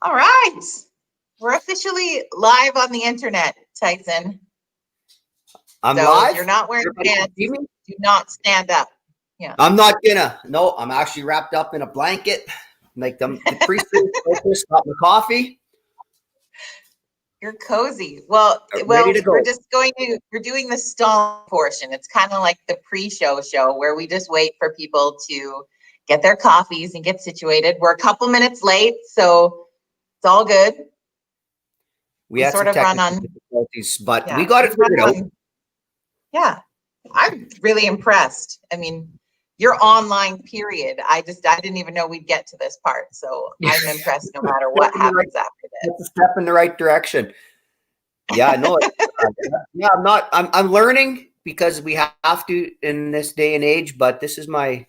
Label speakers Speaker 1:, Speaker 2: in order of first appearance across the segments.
Speaker 1: All right. We're officially live on the internet, Tyson.
Speaker 2: I'm
Speaker 1: so
Speaker 2: live.
Speaker 1: If you're not wearing pants, do not stand up.
Speaker 2: Yeah. I'm not gonna. No, I'm actually wrapped up in a blanket. Like the priest focus, got my coffee.
Speaker 1: You're cozy. Well, we're doing the stall portion. It's kind of like the pre-show where we just wait for people to get their coffees and get situated. We're a couple minutes late, so it's all good.
Speaker 2: We had sort of run on difficulties, but we got it figured out.
Speaker 1: Yeah, I'm really impressed. I mean, your online period. I didn't even know we'd get to this part, so I'm impressed no matter what happens after this.
Speaker 2: It's a step in the right direction. Yeah, no, yeah, I'm learning because we have to in this day and age. But this is I'm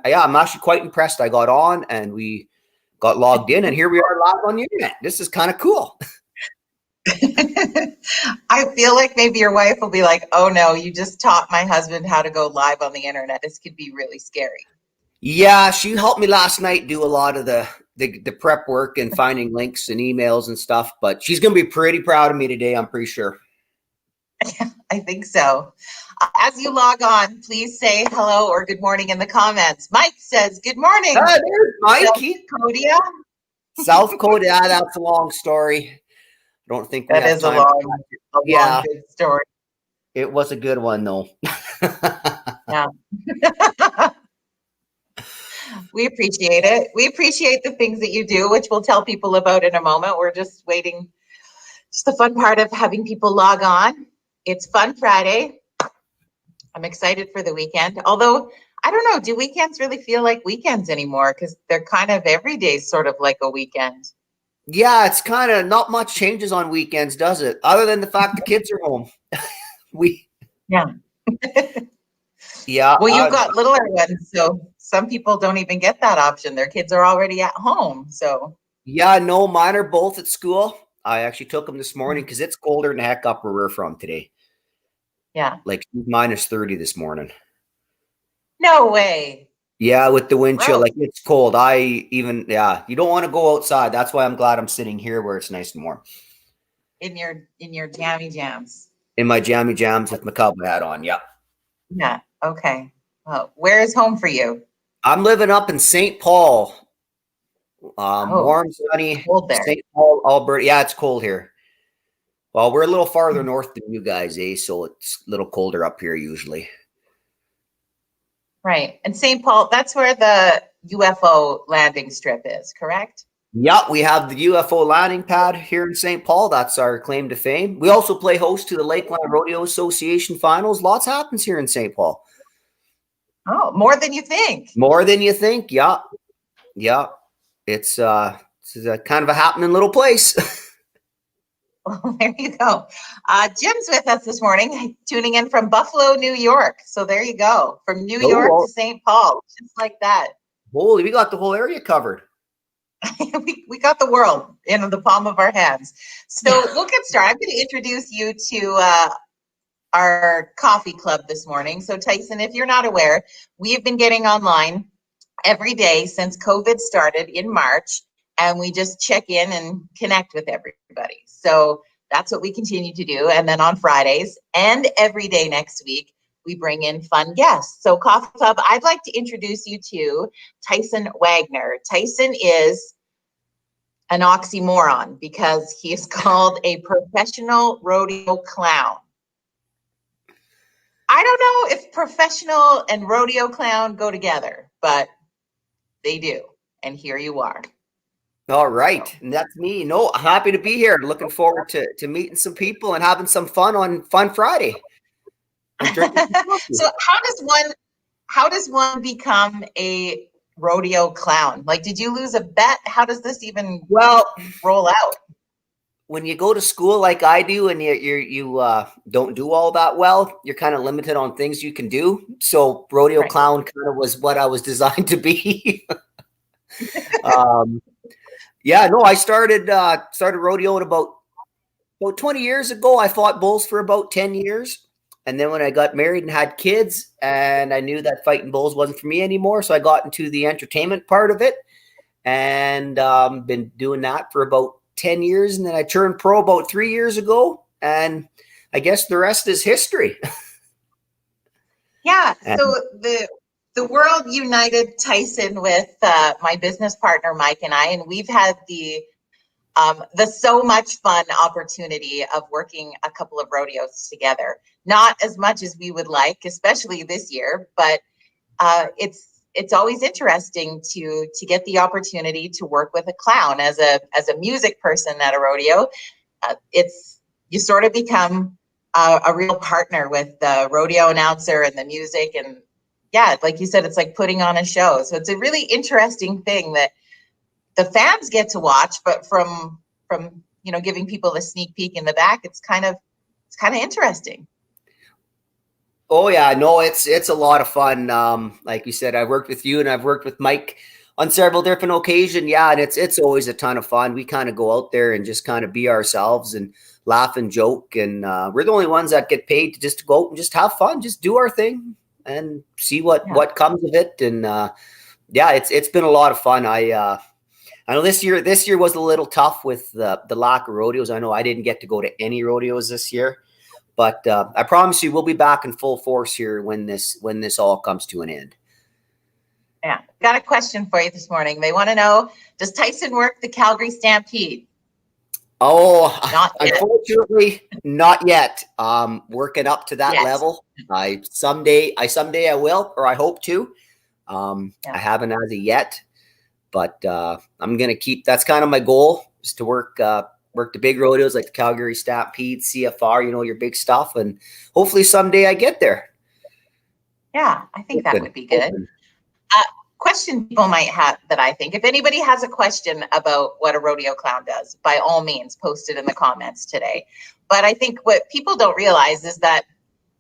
Speaker 2: actually quite impressed. I got on and we got logged in, and here we are live on the internet. This is kind of cool.
Speaker 1: I feel like maybe your wife will be like, "Oh no, you just taught my husband how to go live on the internet. This could be really scary."
Speaker 2: Yeah, she helped me last night do a lot of the prep work and finding links and emails and stuff. But she's going to be pretty proud of me today, I'm pretty sure.
Speaker 1: I think so. As you log on, please say hello or good morning in the comments. Mike says, "Good morning."
Speaker 2: There's Mike. South Dakota. Yeah, that's a long story. I don't think
Speaker 1: that is a long good story.
Speaker 2: It was a good one, though.
Speaker 1: Yeah. We appreciate it. We appreciate the things that you do, which we'll tell people about in a moment. We're just waiting. It's the fun part of having people log on. It's Fun Friday. I'm excited for the weekend. Although, I don't know, do weekends really feel like weekends anymore? Because they're kind of every day sort of like a weekend.
Speaker 2: Yeah, it's kind of not much changes on weekends, does it? Other than the fact the kids are home.
Speaker 1: Yeah.
Speaker 2: Yeah.
Speaker 1: Well, you've got littler ones, so some people don't even get that option. Their kids are already at home, so.
Speaker 2: Yeah, no, mine are both at school. I actually took them this morning because it's colder than heck up where we're from today.
Speaker 1: Yeah.
Speaker 2: Like minus 30 this morning.
Speaker 1: No way.
Speaker 2: Yeah, with the wind chill, like it's cold. You don't want to go outside. That's why I'm glad I'm sitting here where it's nice and warm.
Speaker 1: In your jammy jams.
Speaker 2: In my jammy jams with my cowboy hat on, yeah.
Speaker 1: Yeah, okay. Well, where is home for you?
Speaker 2: I'm living up in St. Paul. Warm, sunny, St. Paul, Alberta. Yeah, it's cold here. Well, we're a little farther north than you guys, so it's a little colder up here usually.
Speaker 1: Right. And St. Paul, that's where the UFO landing strip is, correct?
Speaker 2: Yeah, we have the UFO landing pad here in St. Paul. That's our claim to fame. We also play host to the Lakeland Rodeo Association finals. Lots happens here in St. Paul.
Speaker 1: Oh, more than you think.
Speaker 2: More than you think, yeah. Yeah. It's a kind of a happening little place.
Speaker 1: Well, there you go. Jim's with us this morning, tuning in from Buffalo, New York. So there you go. From New York to St. Paul, just like that.
Speaker 2: Holy, we got the whole area covered.
Speaker 1: we got the world in the palm of our hands. So we'll get started. I'm going to introduce you to our coffee club this morning. So Tyson, if you're not aware, we have been getting online every day since COVID started in March. And we just check in and connect with everybody. So that's what we continue to do. And then on Fridays and every day next week, we bring in fun guests. So Coffee Club, I'd like to introduce you to Tyson Wagner. Tyson is an oxymoron because he is called a professional rodeo clown. I don't know if professional and rodeo clown go together, but they do. And here you are.
Speaker 2: All right. And that's me. No, happy to be here. Looking forward to meeting some people and having some fun on Fun Friday.
Speaker 1: So how does one become a rodeo clown? Like, did you lose a bet? How does this even roll out?
Speaker 2: When you go to school like I do and you don't do all that well, you're kind of limited on things you can do. So rodeo clown kind of was what I was designed to be. Yeah, no, I started rodeoing about 20 years ago. I fought bulls for about 10 years. And then when I got married and had kids, and I knew that fighting bulls wasn't for me anymore, so I got into the entertainment part of it. and been doing that for about 10 years. And then I turned pro about 3 years ago. And I guess the rest is history.
Speaker 1: Yeah.
Speaker 2: And,
Speaker 1: So the world united Tyson with my business partner Mike and I, and we've had the so much fun opportunity of working a couple of rodeos together. Not as much as we would like, especially this year, but it's always interesting to get the opportunity to work with a clown as a music person at a rodeo. It's you sort of become a real partner with the rodeo announcer and the music, and yeah, like you said, it's like putting on a show. So it's a really interesting thing that the fans get to watch, but from giving people a sneak peek in the back, it's kind of interesting.
Speaker 2: oh yeah, no, it's a lot of fun. Like you said, I've worked with you and I've worked with Mike on several different occasions. Yeah, and it's always a ton of fun. We kind of go out there and just kind of be ourselves and laugh and joke, and we're the only ones that get paid to just go out and just have fun, just do our thing and see what comes of it. And yeah, it's been a lot of fun. I know this year was a little tough with the lack of rodeos. I know I didn't get to go to any rodeos this year, but I promise you we'll be back in full force here when this all comes to an end.
Speaker 1: Yeah, got a question for you this morning. They want to know, does Tyson work the Calgary Stampede?
Speaker 2: Oh,
Speaker 1: Not yet.
Speaker 2: Unfortunately, not yet. Working up to that
Speaker 1: Yes.
Speaker 2: level. Someday I will, or I hope to. I haven't as of yet, but I'm gonna keep. That's kind of my goal, is to work the big rodeos like the Calgary Stampede, CFR. Your big stuff, and hopefully someday I get there.
Speaker 1: Yeah, I think that would be good. Question people might have that I think, if anybody has a question about what a rodeo clown does, by all means, post it in the comments today. But I think what people don't realize is that,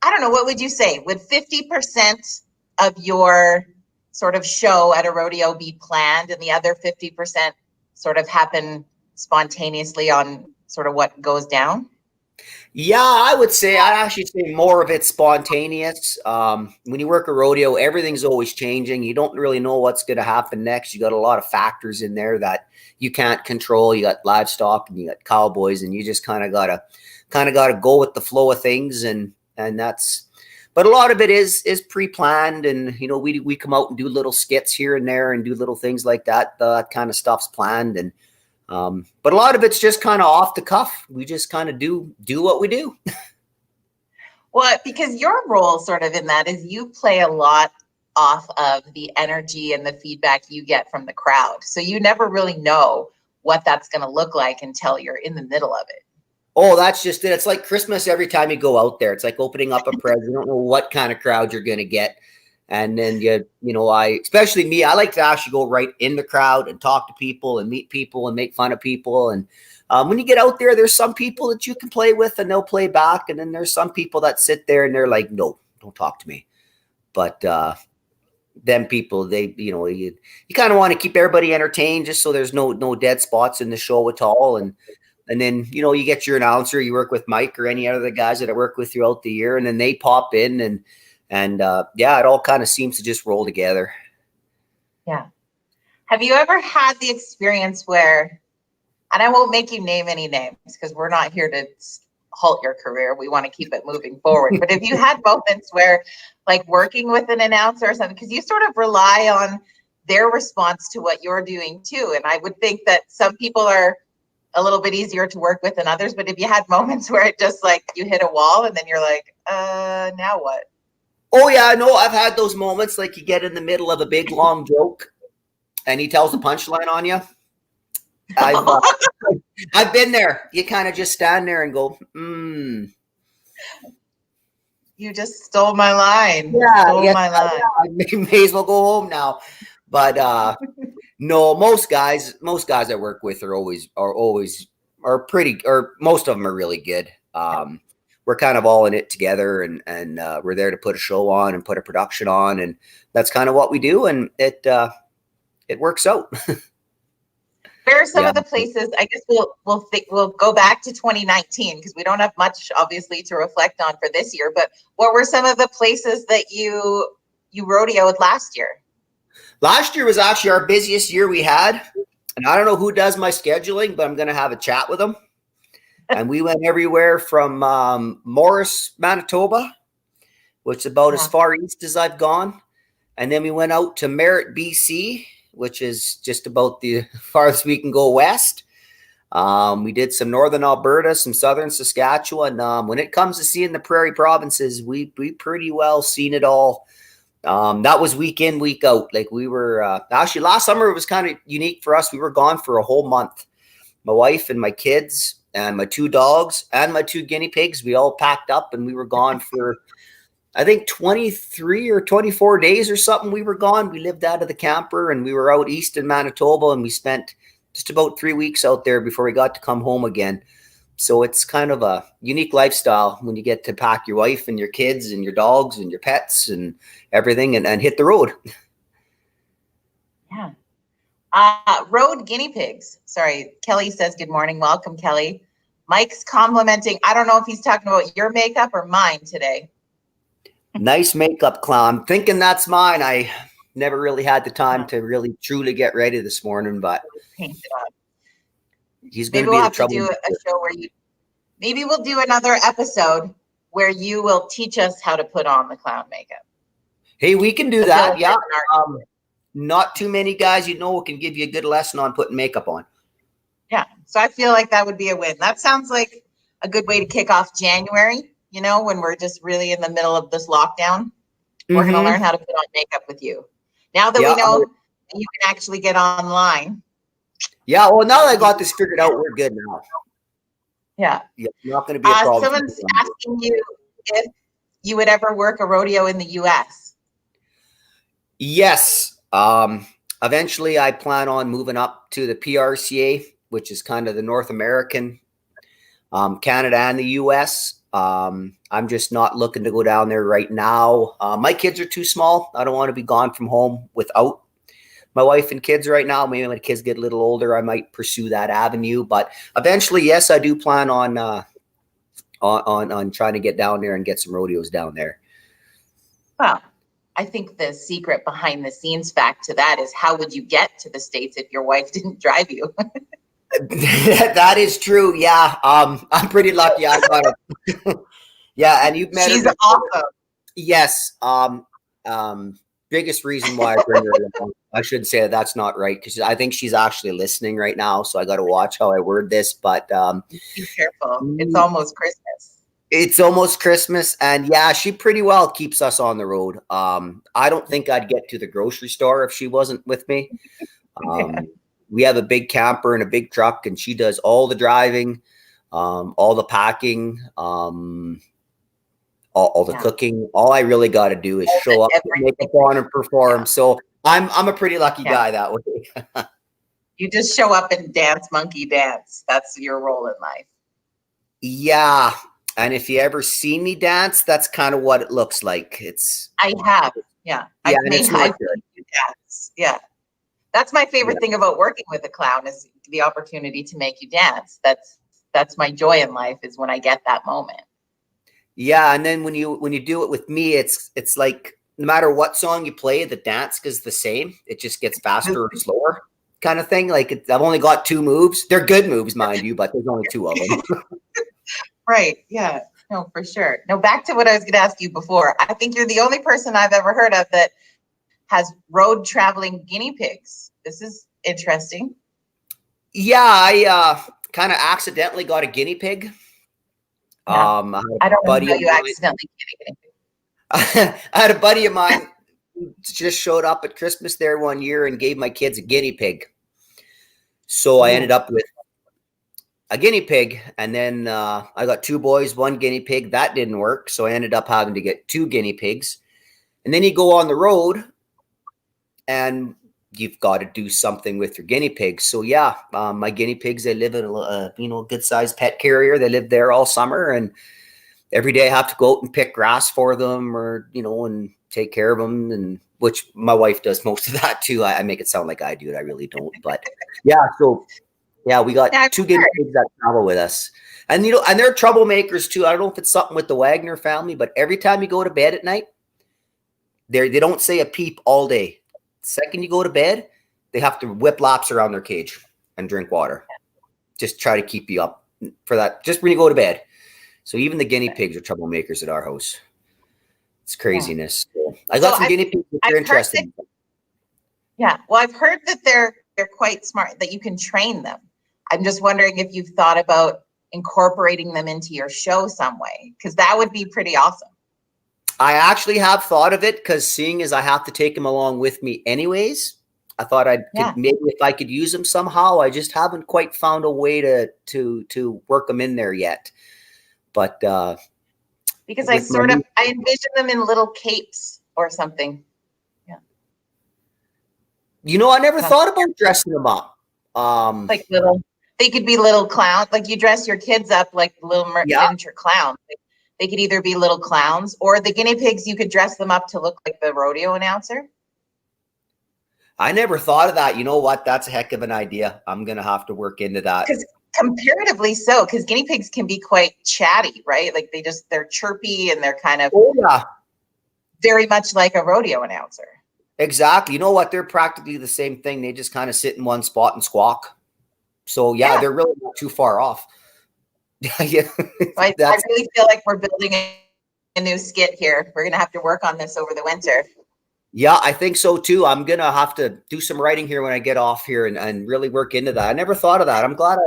Speaker 1: I don't know, what would you say? Would 50% of your sort of show at a rodeo be planned and the other 50% sort of happen spontaneously on sort of what goes down?
Speaker 2: Yeah, I'd actually say more of it's spontaneous. When you work a rodeo, everything's always changing. You don't really know what's going to happen next. You got a lot of factors in there that you can't control. You got livestock and you got cowboys, and you just kind of gotta go with the flow of things. And that's, but a lot of it is pre-planned, and we come out and do little skits here and there and do little things like that. That kind of stuff's planned, and but a lot of it's just kind of off the cuff. We just kind of do what we do.
Speaker 1: Well, because your role sort of in that is you play a lot off of the energy and the feedback you get from the crowd. So you never really know what that's going to look like until you're in the middle of it.
Speaker 2: Oh, that's just it. It's like Christmas every time you go out there. It's like opening up a present. You don't know what kind of crowd you're going to get. And then, especially me, I like to actually go right in the crowd and talk to people and meet people and make fun of people. And when you get out there, there's some people that you can play with and they'll play back. And then there's some people that sit there and they're like, no, don't talk to me. But them people, you kind of want to keep everybody entertained just so there's no dead spots in the show at all. And then, you get your announcer, you work with Mike or any other guys that I work with throughout the year, and then they pop in and it all kind of seems to just roll together.
Speaker 1: Yeah. Have you ever had the experience where, and I won't make you name any names because we're not here to halt your career. We want to keep it moving forward. But if you had moments where, like, working with an announcer or something, because you sort of rely on their response to what you're doing too. And I would think that some people are a little bit easier to work with than others. But if you had moments where it just like you hit a wall and then you're like, now what?
Speaker 2: Oh yeah, no, I've had those moments, like you get in the middle of a big long joke and he tells the punchline on you. I've been there. You kind of just stand there and go,
Speaker 1: You just stole my line.
Speaker 2: I may as well go home now. But no, most guys I work with are pretty, or most of them are really good. We're kind of all in it together, and we're there to put a show on and put a production on, and that's kind of what we do, and it works out.
Speaker 1: Where are some of the places? I guess we'll go back to 2019 because we don't have much, obviously, to reflect on for this year. But what were some of the places that you rodeoed last year?
Speaker 2: Last year was actually our busiest year we had. And I don't know who does my scheduling, but I'm going to have a chat with them. And we went everywhere from Morris, Manitoba, which is about as far east as I've gone. And then we went out to Merritt, BC, which is just about the farthest we can go west. We did some northern Alberta, some southern Saskatchewan. When it comes to seeing the prairie provinces, we pretty well seen it all. That was week in, week out. Like we were actually last summer, it was kind of unique for us. We were gone for a whole month. My wife and my kids and my 2 dogs and my 2 guinea pigs, we all packed up and we were gone for, I think 23 or 24 days or something. We were gone. We lived out of the camper and we were out east in Manitoba and we spent just about 3 weeks out there before we got to come home again. So it's kind of a unique lifestyle when you get to pack your wife and your kids and your dogs and your pets and everything and hit the road.
Speaker 1: Yeah. Road guinea pigs. Sorry. Kelly says, good morning. Welcome, Kelly. Mike's complimenting. I don't know if he's talking about your makeup or mine today.
Speaker 2: Nice makeup, clown. I'm thinking that's mine. I never really had the time to really truly get ready this morning, but
Speaker 1: paint it up.
Speaker 2: He's going
Speaker 1: maybe
Speaker 2: to
Speaker 1: we'll
Speaker 2: be
Speaker 1: have to do a show where maybe we'll do another episode where you will teach us how to put on the clown makeup.
Speaker 2: Hey, we can do that. Yeah. Not too many guys can give you a good lesson on putting makeup on.
Speaker 1: Yeah. So I feel like that would be a win. That sounds like a good way to kick off January, when we're just really in the middle of this lockdown. We're going to learn how to put on makeup with you. Now that we know you can actually get online.
Speaker 2: Yeah. Well, now that I got this figured out, we're good now.
Speaker 1: Yeah.
Speaker 2: Not going to be a problem.
Speaker 1: Someone's asking you if you would ever work a rodeo in the U.S.
Speaker 2: Yes. Eventually I plan on moving up to the PRCA, which is kind of the North American, Canada and the US. I'm just not looking to go down there right now. My kids are too small. I don't want to be gone from home without my wife and kids right now. Maybe when the kids get a little older, I might pursue that avenue, but eventually, yes, I do plan on trying to get down there and get some rodeos down there.
Speaker 1: Well, I think the secret behind the scenes fact to that is how would you get to the States if your wife didn't drive you?
Speaker 2: That is true. Yeah. I'm pretty lucky. I got it. Yeah. And you've met her.
Speaker 1: She's awesome.
Speaker 2: Yes. Biggest reason why I bring her along. I should say that's not right because I think she's actually listening right now. So I got to watch how I word this, but
Speaker 1: be careful. It's almost Christmas.
Speaker 2: It's almost Christmas. And yeah, she pretty well keeps us on the road. I don't think I'd get to the grocery store if she wasn't with me. We have a big camper and a big truck and she does all the driving, all the packing, all the cooking. All I really got to do is show up, make up on and perform. Yeah. So I'm a pretty lucky guy that way.
Speaker 1: You just show up and dance, monkey dance. That's your role in life.
Speaker 2: Yeah. And if you ever see me dance, that's kind of what it looks like.
Speaker 1: I have. Yeah. I've seen you dance. Yeah. That's my favorite thing about working with a clown is the opportunity to make you dance. That's my joy in life is when I get that moment.
Speaker 2: Yeah. And then when you do it with me, it's like no matter what song you play, the dance is the same. It just gets faster or slower kind of thing. Like I've only got 2 moves. They're good moves, mind you, but there's only 2 of them.
Speaker 1: Right. Yeah. No, for sure. No, back to what I was going to ask you before. I think you're the only person I've ever heard of that has road traveling guinea pigs. This is interesting.
Speaker 2: Yeah, I kind of accidentally got a guinea pig.
Speaker 1: Yeah. I don't know how you accidentally get a guinea pig.
Speaker 2: I had a buddy of mine who just showed up at Christmas there one year and gave my kids a guinea pig. So I ended up with a guinea pig, and then I got 2 boys, 1 guinea pig. That didn't work, so I ended up having to get 2 guinea pigs. And then you go on the road, and you've got to do something with your guinea pigs. So yeah, my guinea pigs, they live in a good-sized pet carrier. They live there all summer, and every day I have to go out and pick grass for them, or and take care of them, and which my wife does most of that too. I make it sound like I do it. I really don't, but yeah. So. Yeah, we got 2 guinea pigs that travel with us. And, and they're troublemakers too. I don't know if it's something with the Wagner family, but every time you go to bed at night, they don't say a peep all day. second you go to bed, they have to whip laps around their cage and drink water. Just try to keep you up for that. Just when you go to bed. So even the guinea pigs are troublemakers at our house. It's craziness. So I got some guinea pigs if you're interested.
Speaker 1: Yeah. Well, I've heard that they're quite smart, that you can train them. I'm just wondering if you've thought about incorporating them into your show some way, because that would be pretty awesome.
Speaker 2: I actually have thought of it, because seeing as I have to take them along with me anyways, I thought maybe if I could use them somehow. I just haven't quite found a way to work them in there yet. But
Speaker 1: because I envision them in little capes or something. Yeah.
Speaker 2: I never thought about dressing them up.
Speaker 1: Like they could be little clowns. Like you dress your kids up like little miniature clowns. They could either be little clowns, or the guinea pigs, you could dress them up to look like the rodeo announcer.
Speaker 2: I never thought of that. You know what? That's a heck of an idea. I'm going to have to work into that.
Speaker 1: Because comparatively so, because guinea pigs can be quite chatty, right? Like they're chirpy and they're kind of very much like a rodeo announcer.
Speaker 2: Exactly. You know what? They're practically the same thing. They just kind of sit in one spot and squawk. So they're really not too far off.
Speaker 1: Yeah. I really feel like we're building a new skit here. We're going to have to work on this over the winter.
Speaker 2: Yeah, I think so too. I'm going to have to do some writing here when I get off here and really work into that. I never thought of that. I'm glad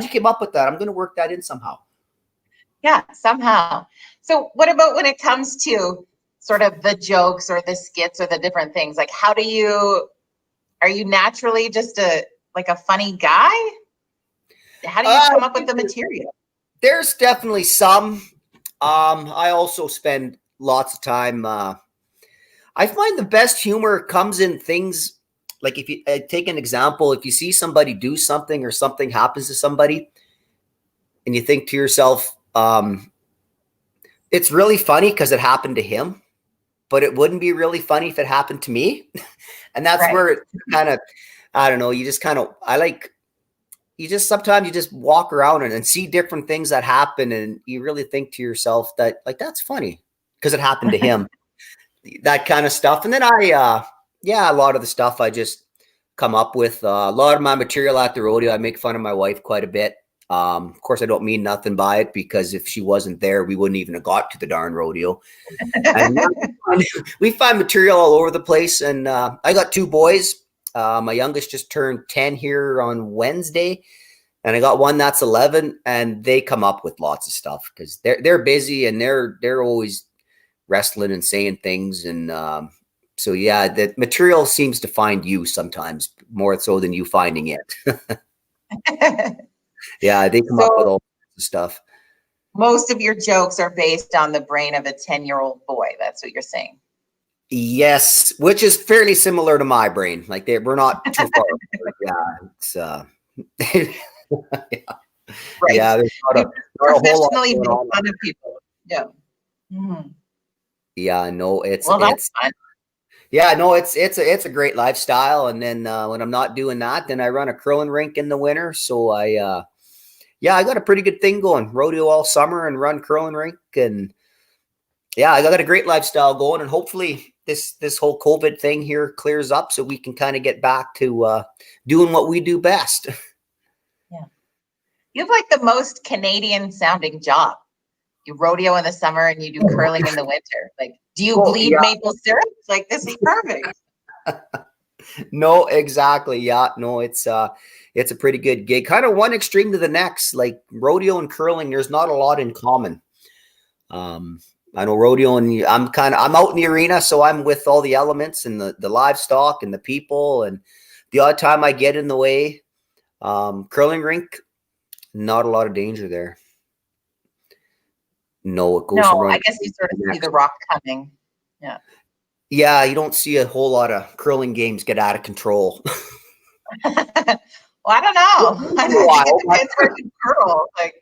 Speaker 2: you came up with that. I'm going to work that in somehow.
Speaker 1: Yeah, somehow. So what about when it comes to sort of the jokes or the skits or the different things? Like, are you naturally just a funny guy? How do you come up with the material?
Speaker 2: There's definitely some. I also spend lots of time. I find the best humor comes in things like, if you take an example, if you see somebody do something or something happens to somebody and you think to yourself, it's really funny because it happened to him, but it wouldn't be really funny if it happened to me. And that's where it kind of, I don't know, sometimes you just walk around and see different things that happen. And you really think to yourself that that's funny because it happened to him, that kind of stuff. And then a lot of the stuff I just come up with, a lot of my material at the rodeo. I make fun of my wife quite a bit. Of course, I don't mean nothing by it, because if she wasn't there, we wouldn't even have got to the darn rodeo. And we find material all over the place. And I got 2 boys. My youngest just turned 10 here on Wednesday, and I got one that's 11, and they come up with lots of stuff because they're busy and they're always wrestling and saying things. And so the material seems to find you sometimes more so than you finding it. Yeah, they come up with all sorts of stuff.
Speaker 1: Most of your jokes are based on the brain of a 10-year-old boy. That's what you're saying.
Speaker 2: Yes, which is fairly similar to my brain. Like we're not too far. It's
Speaker 1: right.
Speaker 2: Yeah, there's not
Speaker 1: professionally make fun of people. Yeah. Mm-hmm.
Speaker 2: Yeah, no, it's
Speaker 1: that's fun.
Speaker 2: Yeah, no, it's a great lifestyle. And then when I'm not doing that, then I run a curling rink in the winter. So I got a pretty good thing going. Rodeo all summer and run curling rink, and I got a great lifestyle going. And hopefully this whole COVID thing here clears up so we can kind of get back to doing what we do best.
Speaker 1: Yeah. You have like the most Canadian sounding job. You rodeo in the summer and you do curling in the winter. Like, do you bleed maple syrup? Like, this is perfect.
Speaker 2: No, exactly. Yeah, no, it's a pretty good gig. Kind of one extreme to the next. Like rodeo and curling, there's not a lot in common. I know rodeo, and I'm out in the arena, so I'm with all the elements and the livestock and the people, and the odd time I get in the way. Curling rink, not a lot of danger there. No, it goes.
Speaker 1: No, I guess you sort of see the rock coming. Yeah.
Speaker 2: Yeah, you don't see a whole lot of curling games get out of control.
Speaker 1: Well, I don't know. I think it depends where you curl. Like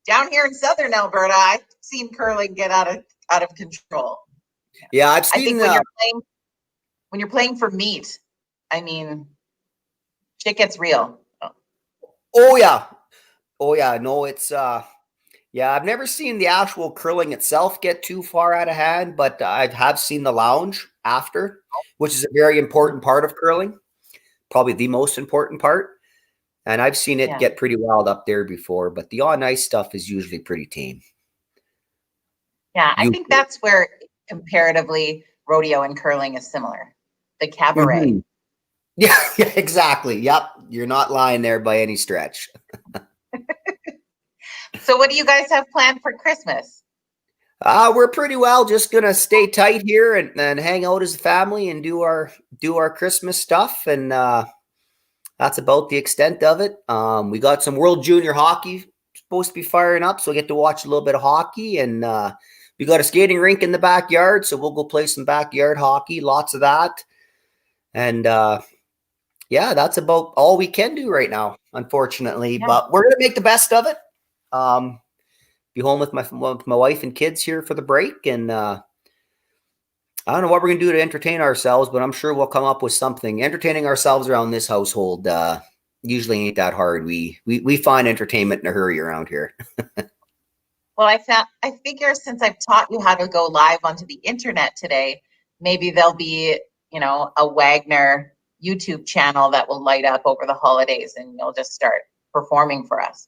Speaker 1: down here in southern Alberta, I've seen curling get out of control.
Speaker 2: Yeah, I've seen.
Speaker 1: I think when you're playing for meat, I mean, shit gets real.
Speaker 2: Oh yeah. No, it's I've never seen the actual curling itself get too far out of hand, but I have seen the lounge, after, which is a very important part of curling, probably the most important part. And I've seen it get pretty wild up there before, but the on ice stuff is usually pretty tame.
Speaker 1: Yeah, I think that's where comparatively rodeo and curling is similar. The cabaret.
Speaker 2: Mm-hmm. Yeah, exactly. Yep. You're not lying there by any stretch.
Speaker 1: So what do you guys have planned for Christmas?
Speaker 2: We're pretty well just gonna stay tight here and hang out as a family and do our Christmas stuff, and that's about the extent of it. We got some World Junior Hockey supposed to be firing up, so we get to watch a little bit of hockey, and we got a skating rink in the backyard, so we'll go play some backyard hockey, lots of that. And yeah, that's about all we can do right now, unfortunately, but we're gonna make the best of it. Be home with my wife and kids here for the break, and I don't know what we're gonna do to entertain ourselves, but I'm sure we'll come up with something. Entertaining ourselves around this household usually ain't that hard. We find entertainment in a hurry around here.
Speaker 1: Well, I figure since I've taught you how to go live onto the internet today, maybe there'll be, a Wagner YouTube channel that will light up over the holidays, and you'll just start performing for us.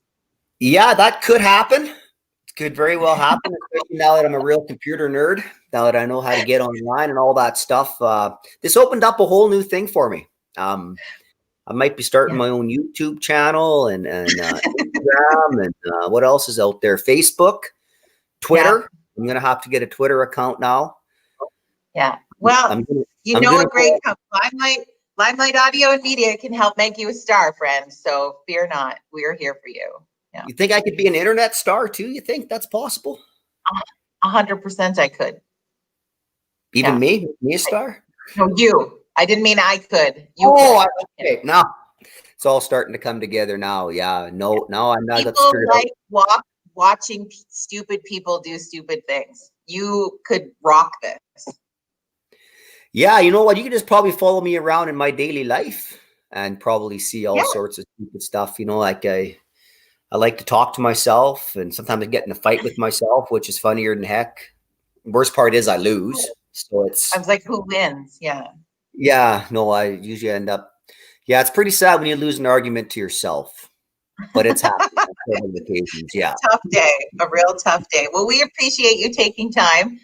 Speaker 2: Yeah, that could happen. It could very well happen, especially now that I'm a real computer nerd, now that I know how to get online and all that stuff. This opened up a whole new thing for me. I might be starting my own YouTube channel and Instagram and what else is out there? Facebook, Twitter. Yeah. I'm going to have to get a Twitter account now.
Speaker 1: Yeah. Well, a great company. Limelight Audio and Media can help make you a star, friend. So fear not. We're here for you. Yeah.
Speaker 2: You think I could be an internet star too? You think that's possible?
Speaker 1: 100% I could.
Speaker 2: Even me? Me a star?
Speaker 1: No, you. I didn't mean I could. You
Speaker 2: could. Okay. Now it's all starting to come together now. Yeah. No, I'm not.
Speaker 1: People watching stupid people do stupid things. You could rock this.
Speaker 2: Yeah, you know what? You can just probably follow me around in my daily life and probably see all sorts of stupid stuff. Like I like to talk to myself, and sometimes I get in a fight with myself, which is funnier than heck. Worst part is I lose. So
Speaker 1: I was like, who wins? Yeah.
Speaker 2: Yeah, no, I usually end up. Yeah, it's pretty sad when you lose an argument to yourself, but it's happened on occasions. Yeah.
Speaker 1: Tough day, a real tough day. Well, we appreciate you taking time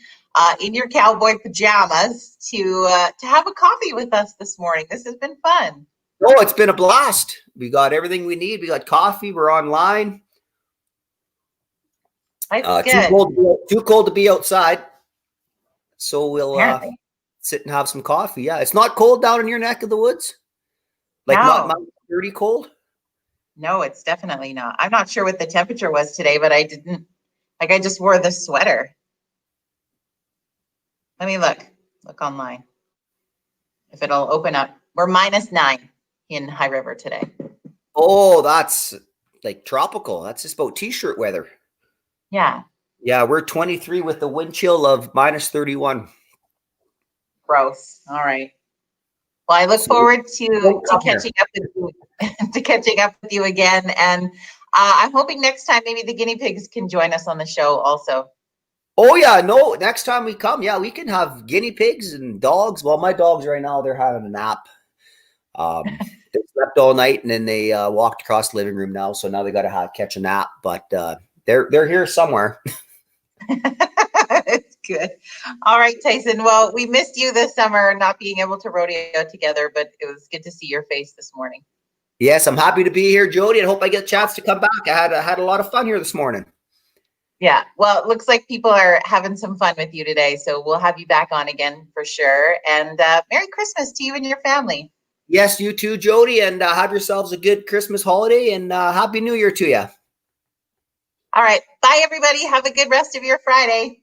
Speaker 1: in your cowboy pajamas to have a coffee with us this morning. This has been fun.
Speaker 2: Oh, it's been a blast. We got everything we need. We got coffee. We're online.
Speaker 1: That's good.
Speaker 2: Too cold to be outside. So we'll sit and have some coffee. Yeah, it's not cold down in your neck of the woods. Not dirty cold.
Speaker 1: No, it's definitely not. I'm not sure what the temperature was today, but I didn't. I just wore the sweater. Let me look online. If it'll open up. We're -9 in High River today.
Speaker 2: Oh, that's like tropical. That's just about t-shirt weather.
Speaker 1: Yeah.
Speaker 2: Yeah, we're 23 with the wind chill of -31. Gross.
Speaker 1: All right. Well, I look forward to catching up with you, with you again. And I'm hoping next time maybe the guinea pigs can join us on the show also.
Speaker 2: Oh, yeah. No, next time we come, we can have guinea pigs and dogs. Well, my dogs right now, they're having a nap. They slept all night and then they walked across the living room now. So now they got to catch a nap, but they're here somewhere.
Speaker 1: It's good. All right, Tyson. Well, we missed you this summer, not being able to rodeo together, but it was good to see your face this morning.
Speaker 2: Yes, I'm happy to be here, Jody. I hope I get a chance to come back. I had a lot of fun here this morning.
Speaker 1: Yeah, well, it looks like people are having some fun with you today, so we'll have you back on again for sure. And Merry Christmas to you and your family.
Speaker 2: Yes, you too, Jody, and have yourselves a good Christmas holiday, and Happy New Year to you.
Speaker 1: All right. Bye, everybody. Have a good rest of your Friday.